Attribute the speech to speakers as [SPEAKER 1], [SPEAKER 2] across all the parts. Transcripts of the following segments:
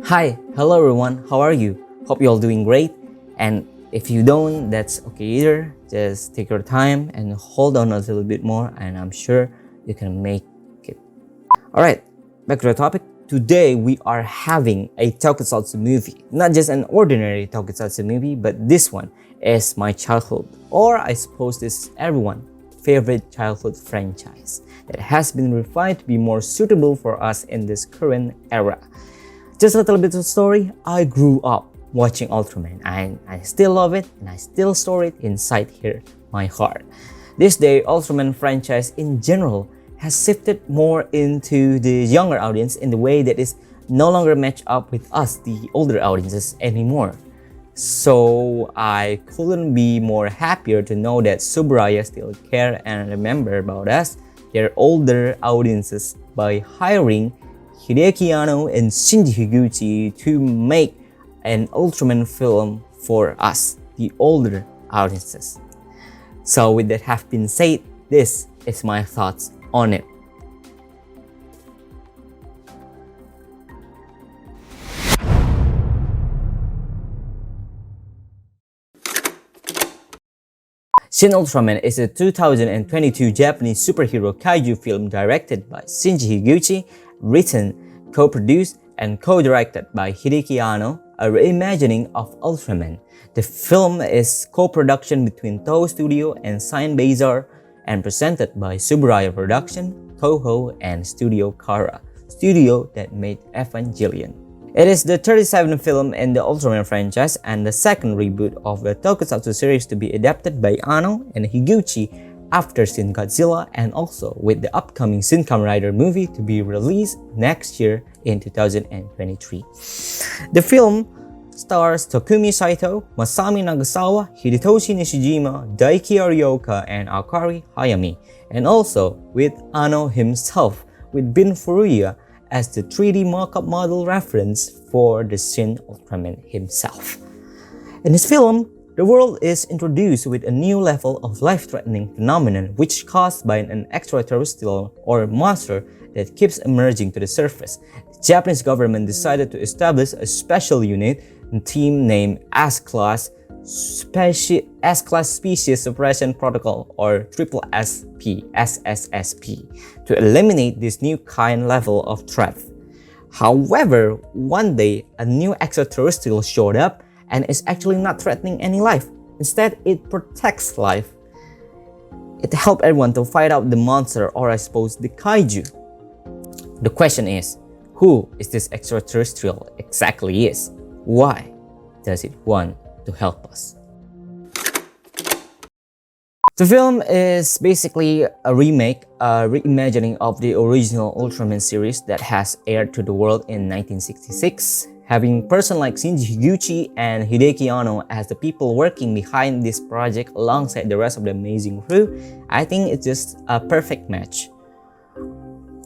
[SPEAKER 1] Hi, hello everyone, how are you? Hope you're all doing great. And if you don't, that's okay either. Just take your time and hold on a little bit more, and I'm sure you can make it. Alright, back to the topic. Today we are having a tokusatsu movie. Not just an ordinary tokusatsu movie, but this one is my childhood, or I suppose this is everyone's favorite childhood franchise that has been refined to be more suitable for us in this current era. Just a little bit of story. I grew up watching Ultraman, and I still love it, and I still store it inside here, my heart. This day, Ultraman franchise in general has shifted more into the younger audience in the way that is no longer match up with us, the older audiences, anymore. So I couldn't be more happier to know that Tsuburaya still care and remember about us, their older audiences, by hiring Hideaki Anno and Shinji Higuchi to make an Ultraman film for us, the older audiences. So with that have been said, this is my thoughts on it. Shin Ultraman is a 2022 Japanese superhero kaiju film directed by Shinji Higuchi, written, co-produced, and co-directed by Hideaki Anno, a reimagining of Ultraman. The film is co-production between Toho Studio and Cine Bazar and presented by Tsuburaya Productions, Toho, and Studio Khara, studio that made Evangelion. It is the 37th film in the Ultraman franchise and the second reboot of the tokusatsu series to be adapted by Anno and Higuchi after Shin Godzilla, and also with the upcoming Shin Kamen Rider movie to be released next year in 2023. The film stars Takumi Saitoh, Masami Nagasawa, Hidetoshi Nishijima, Daiki Arioka, and Akari Hayami, and also with Anno himself, with Furuya as the 3D mock-up model reference for the Shin Ultraman himself. In this film, the world is introduced with a new level of life-threatening phenomenon which caused by an extraterrestrial or monster that keeps emerging to the surface. The Japanese government decided to establish a special unit and team named S-Class Species Suppression Protocol, or SSSP, to eliminate this new kind level of threat. However, one day a new extraterrestrial showed up and is actually not threatening any life. Instead, it protects life. It helped everyone to fight out the monster, or I suppose the kaiju. The question is, who is this extraterrestrial exactly is? Why does it want to help us? The film is basically a remake, a reimagining of the original Ultraman series that has aired to the world in 1966. Having person like Shinji Higuchi and Hideaki Anno as the people working behind this project alongside the rest of the amazing crew, I think it's just a perfect match.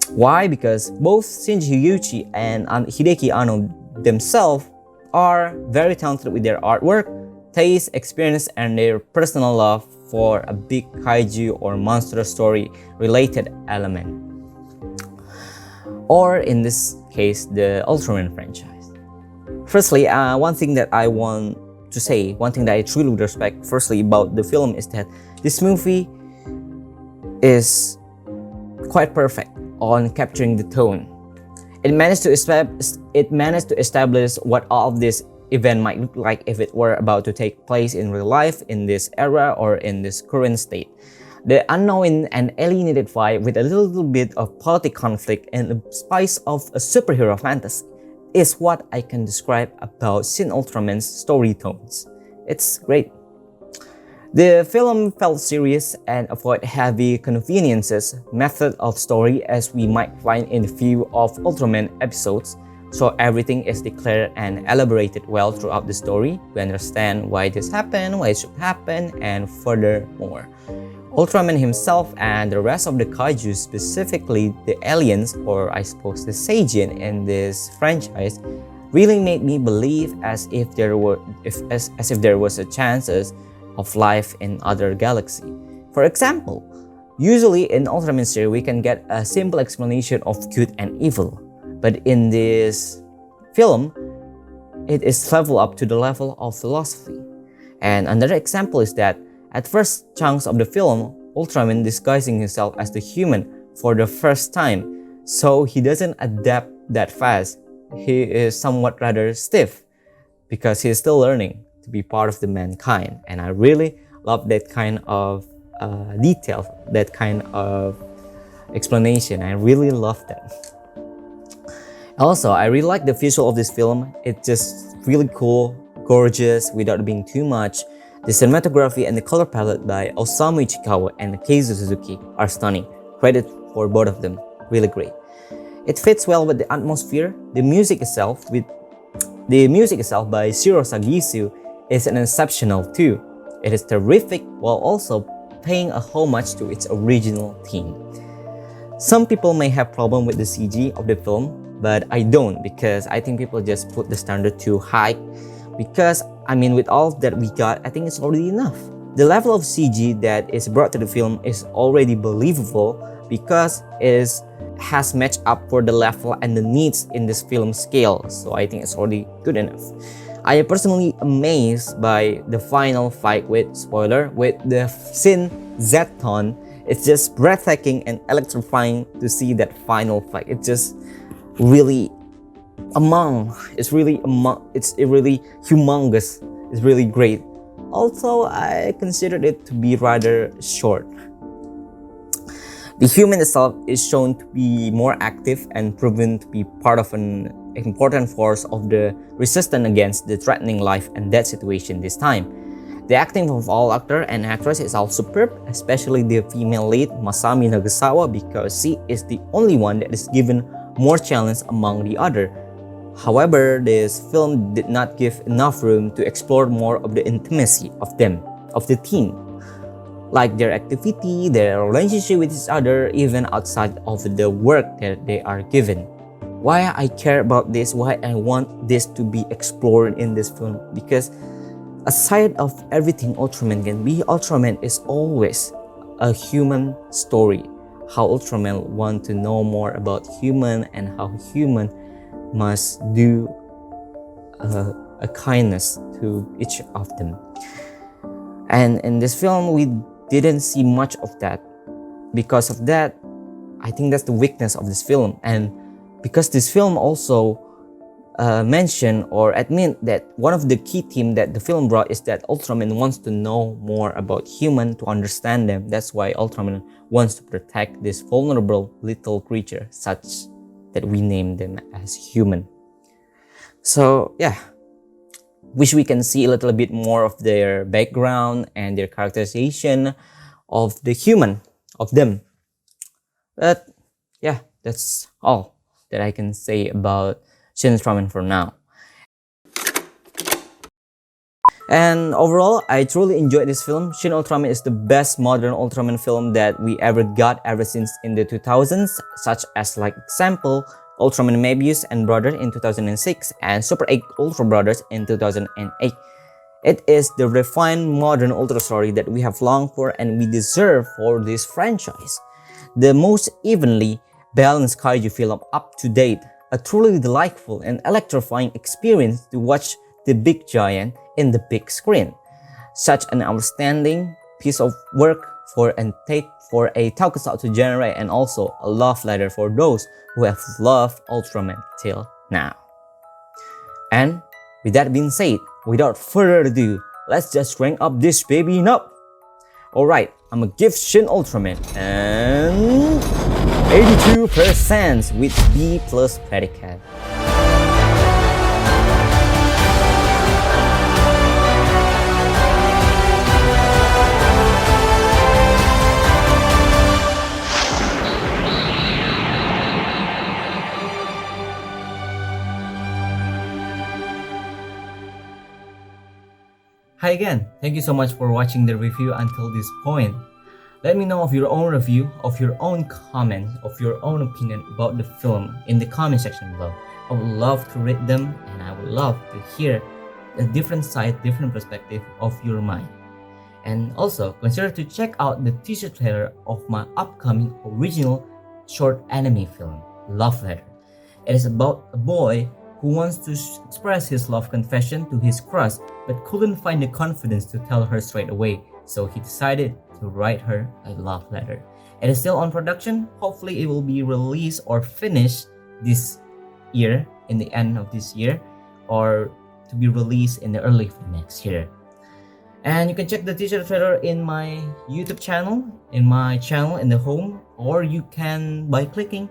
[SPEAKER 1] Why? Because both Shinji Higuchi and Hideaki Anno themselves are very talented with their artwork, taste, experience, and their personal love for a big kaiju or monster story related element. Or in this case, the Ultraman franchise. Firstly, one thing that I want to say, one thing that I truly would respect firstly about the film is that this movie is quite perfect on capturing the tone. It managed to establish what all of this event might look like if it were about to take place in real life in this era or in this current state. The unknown and alienated vibe with a little bit of political conflict and a spice of a superhero fantasy is what I can describe about Shin Ultraman's story tones. It's great. The film felt serious and avoid heavy conveniences method of story as we might find in a few of Ultraman episodes, so everything is declared and elaborated well throughout the story. We understand why this happened, why it should happen, and furthermore. Ultraman himself and the rest of the kaiju, specifically the aliens, or I suppose the Seijin in this franchise, really made me believe as if there was a chances of life in other galaxy. For example, usually in Ultraman series we can get a simple explanation of good and evil, but in this film it is leveled up to the level of philosophy. And another example is that at first chunks of the film, Ultraman disguising himself as the human for the first time, so he doesn't adapt that fast. He is somewhat rather stiff because he is still learning to be part of the mankind, and I really love that kind of detail, that kind of explanation. I really love that. Also, I really like the visual of this film. It's just really cool, gorgeous without being too much. The cinematography and the color palette by Osamu Ichikawa and Keizo Suzuki are stunning. Credit for both of them, really great. It fits well with the atmosphere. The music itself by Shiro Sagisu is an exceptional too. It is terrific while also paying a homage to its original theme. Some people may have problem with the CG of the film, but I don't, because I think people just put the standard too high. Because with all that we got, I think it's already enough. The level of CG that is brought to the film is already believable because it has matched up for the level and the needs in this film scale. So I think it's already good enough. I am personally amazed by the final fight with the Shin Zeton. It's just breathtaking and electrifying to see that final fight. It's just really it's really humongous. It's really great. Also, I considered it to be rather short. The human itself is shown to be more active and proven to be part of an important force of the resistance against the threatening life and death situation this time. The acting of all actor and actress is all superb, especially the female lead Masami Nagasawa, because she is the only one that is given more challenge among the other. However, this film did not give enough room to explore more of the intimacy of the team, like their activity, their relationship with each other, even outside of the work that they are given. Why I care about this, why I want this to be explored in this film, because aside of everything Ultraman can be, Ultraman is always a human story. How Ultraman want to know more about human and how human must do a kindness to each of them. And in this film, we didn't see much of that. Because of that, I think that's the weakness of this film. And because this film also mention or admit that one of the key themes that the film brought is that Ultraman wants to know more about human to understand them. That's why Ultraman wants to protect this vulnerable little creature, such that we name them as human. So yeah, wish we can see a little bit more of their background and their characterization of the human, of them. But yeah, that's all that I can say about Shin Ultraman for now. And overall, I truly enjoyed this film. Shin Ultraman is the best modern Ultraman film that we ever got ever since in the 2000s, such as like example, Ultraman Mebius and Brother in 2006 and Super 8 Ultra Brothers in 2008. It is the refined modern Ultra story that we have longed for and we deserve for this franchise. The most evenly balanced kaiju film up to date, a truly delightful and electrifying experience to watch the big giant in the big screen. Such an outstanding piece of work for a tokusatsu genre and also a love letter for those who have loved Ultraman till now. And with that being said, without further ado, let's just rank up this baby up. Alright, I'ma give Shin Ultraman an 82% with B+ predicate. Hi again, thank you so much for watching the review until this point. Let me know of your own review, of your own comment, of your own opinion about the film in the comment section below. I would love to read them and I would love to hear a different side, different perspective of your mind. And also consider to check out the teaser trailer of my upcoming original short anime film, Love Letter. It is about a boy who wants to express his love confession to his crush but couldn't find the confidence to tell her straight away, so he decided to write her a love letter. It is still on production. Hopefully it will be released or finished this year, in the end of this year, or to be released in the early of next year. And you can check the teaser trailer in my YouTube channel, in the home, or you can by clicking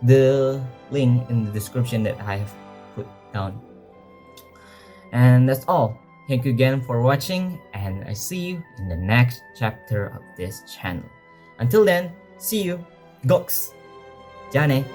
[SPEAKER 1] the link in the description that I have put down. And that's all. Thank you again for watching, and I see you in the next chapter of this channel. Until then, see you. Goks. Ja ne.